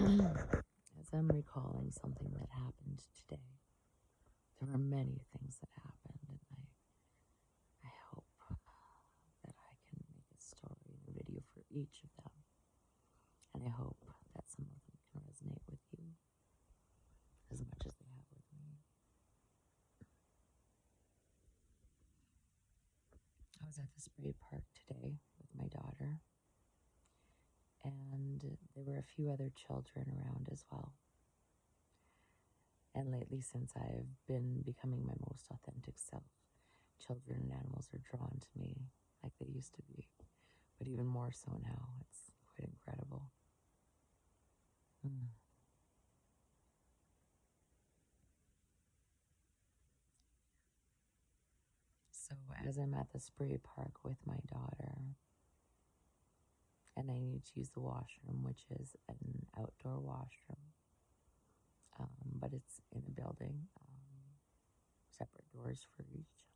As I'm recalling something that happened today, there were many things that happened, and I hope that I can make a story and a video for each of them. And I hope that some of them can resonate with you as much as they have with me. I was at the spray park today with my daughter, and there were a few other children around as well. And lately, since I've been becoming my most authentic self, children and animals are drawn to me like they used to be, but even more so now. It's quite incredible. So as I'm at the spray park with my daughter, and I need to use the washroom, which is an outdoor washroom, but it's in a building, separate doors for each.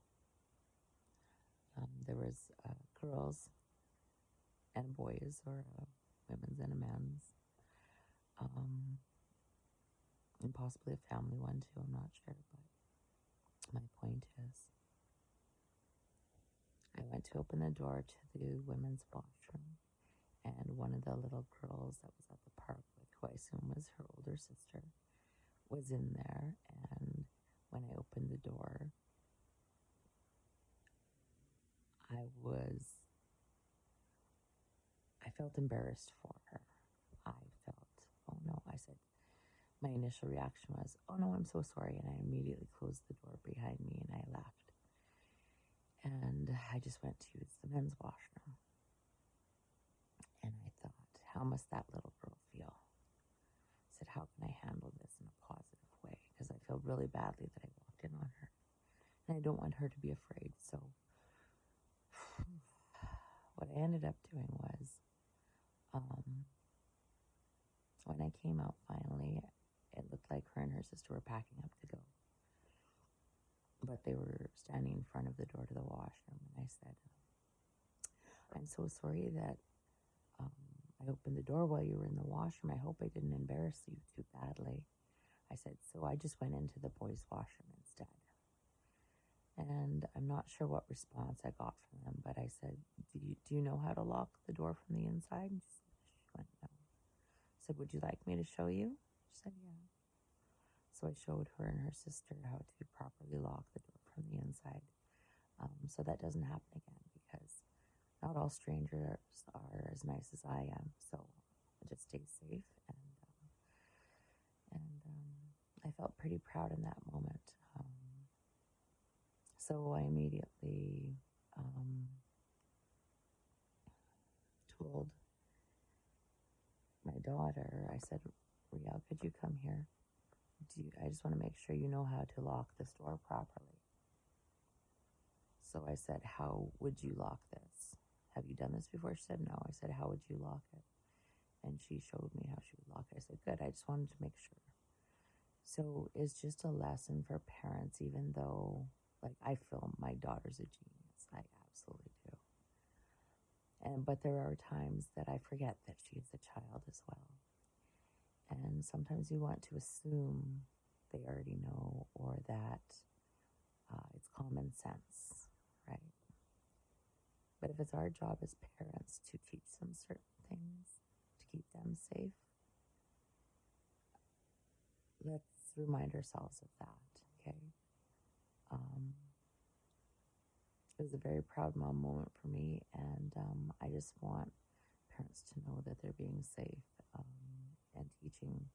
There was girls and boys, or women's and a men's, and possibly a family one too, I'm not sure, but my point is, I went to open the door to the women's washroom, and one of the little girls that was at the park with, who I assume was her older sister, was in there. And when I opened the door, I felt embarrassed for her. I felt, oh no, I said, my initial reaction was, oh no, I'm so sorry. And I immediately closed the door behind me and I left. And I just went to use the men's washroom. And I thought, how must that little girl feel? I said, how can I handle this in a positive way? Because I feel really badly that I walked in on her. And I don't want her to be afraid. So what I ended up doing was, when I came out finally, it looked like her and her sister were packing up to go. But they were standing in front of the door to the washroom. And I said, I'm so sorry that I opened the door while you were in the washroom. I hope I didn't embarrass you too badly. I said, so I just went into the boys' washroom instead. And I'm not sure what response I got from them, but I said, do you know how to lock the door from the inside? She went, no. I said, would you like me to show you? She said, yeah. So I showed her and her sister how to properly lock the door from the inside, so that doesn't happen again, because not all strangers are as nice as I am. So just stay safe. And I felt pretty proud in that moment. So I immediately told my daughter, I said, Riel, could you come here? I just want to make sure you know how to lock this door properly. So I said, how would you lock this? Have you done this before? She said, no. I said, how would you lock it? And she showed me how she would lock it. I said, good. I just wanted to make sure. So it's just a lesson for parents, even though, like, I feel my daughter's a genius. I absolutely do. But there are times that I forget that she is a child as well. And sometimes you want to assume they already know, or that it's common sense, right? But if it's our job as parents to teach them certain things, to keep them safe, let's remind ourselves of that, okay? It was a very proud mom moment for me, and I just want parents to know that they're being safe, and teaching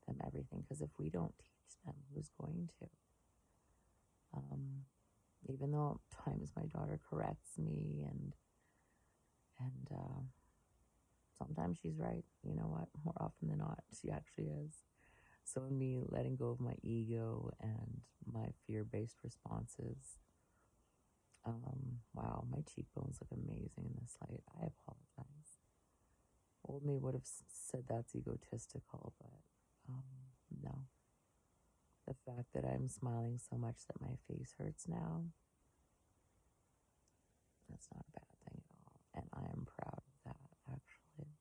them everything, because if we don't teach them, who's going to? Even though at times my daughter corrects me, and sometimes she's right, you know what, more often than not, she actually is. So me letting go of my ego and my fear-based responses, wow, my cheekbones look amazing in this light. I apologize. Old me would have said that's egotistical, but no. The fact that I'm smiling so much that my face hurts now, that's not a bad thing at all. And I am proud of that, actually.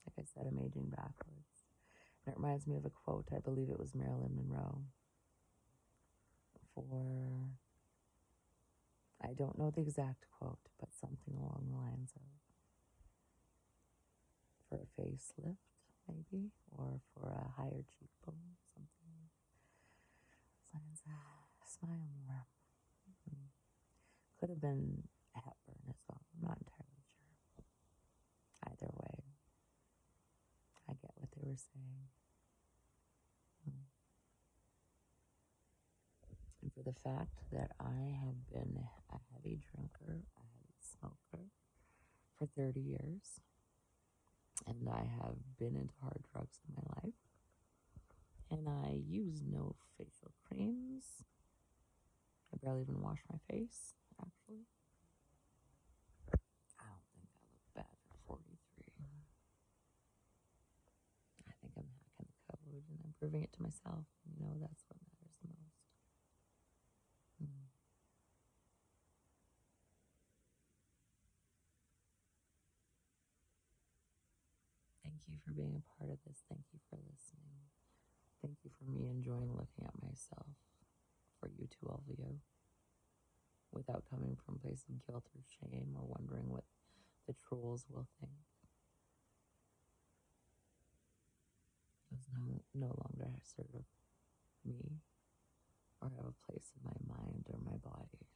Like I said, I'm aging backwards. It reminds me of a quote, I believe it was Marilyn Monroe, I don't know the exact quote, but something along the lines of, for a facelift, maybe, or for a higher cheekbone, something. Smile more. Could have been Hepburn as well. I'm not entirely sure. Either way, I get what they were saying. And for the fact that I have been a heavy drinker, a heavy smoker for 30 years, and I have been into hard drugs in my life, and I use no facial creams. I barely even wash my face, actually. I don't think I look bad for 43. I think I'm hacking the code and I'm proving it to myself. You know, that's what matters the most. Thank you for being a part of this. Thank you for listening. Thank you for me enjoying looking at myself, for you too, all of you, without coming from a place of guilt or shame or wondering what the trolls will think. Those no longer serve me or have a place in my mind or my body.